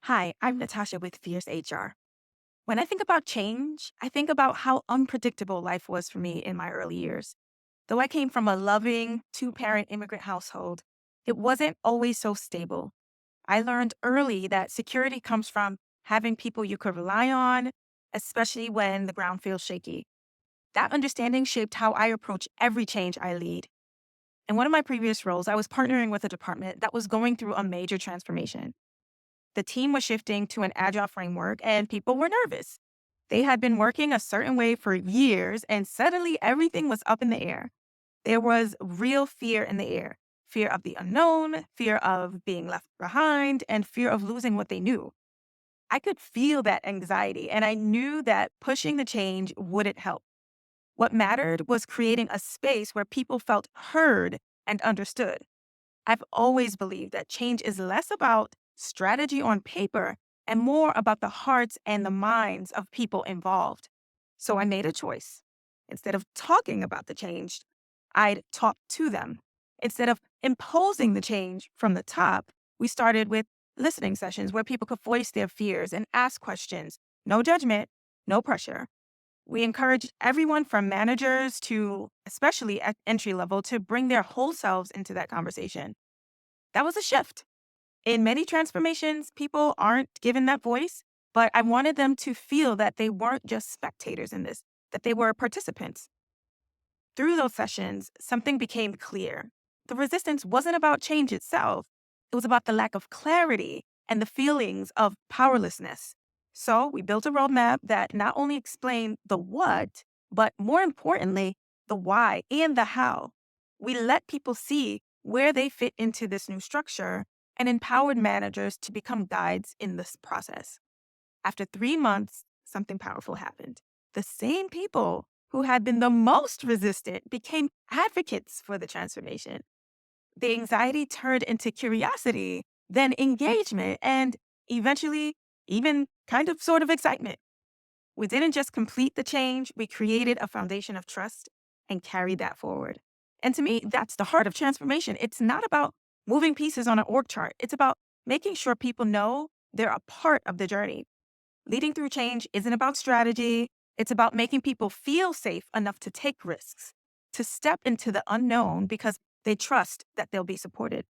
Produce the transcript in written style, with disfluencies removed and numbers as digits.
Hi, I'm Natasha with Fierce HR. When I think about change, I think about how unpredictable life was for me in my early years. Though I came from a loving two-parent immigrant household, it wasn't always so stable. I learned early that security comes from having people you could rely on, especially when the ground feels shaky. That understanding shaped how I approach every change I lead. In one of my previous roles, I was partnering with a department that was going through a major transformation. The team was shifting to an agile framework and people were nervous. They had been working a certain way for years and suddenly everything was up in the air. There was real fear in the air, fear of the unknown, fear of being left behind, and fear of losing what they knew. I could feel that anxiety and I knew that pushing the change wouldn't help. What mattered was creating a space where people felt heard and understood. I've always believed that change is less about strategy on paper and more about the hearts and the minds of people involved. So I made a choice. Instead of talking about the change, I'd talk to them. Instead of imposing the change from the top, we started with listening sessions where people could voice their fears and ask questions. No judgment, no pressure. We encouraged everyone from managers to especially at entry level to bring their whole selves into that conversation. That was a shift. In many transformations, people aren't given that voice, but I wanted them to feel that they weren't just spectators in this, that they were participants. Through those sessions, something became clear. The resistance wasn't about change itself, it was about the lack of clarity and the feelings of powerlessness. So we built a roadmap that not only explained the what, but more importantly, the why and the how. We let people see where they fit into this new structure and empowered managers to become guides in this process. After 3 months, something powerful happened. The same people who had been the most resistant became advocates for the transformation. The anxiety turned into curiosity, then engagement, and eventually, even kind of sort of excitement. We didn't just complete the change, we created a foundation of trust and carried that forward. And to me, that's the heart of transformation. It's not about moving pieces on an org chart, it's about making sure people know they're a part of the journey. Leading through change isn't about strategy, it's about making people feel safe enough to take risks, to step into the unknown because they trust that they'll be supported.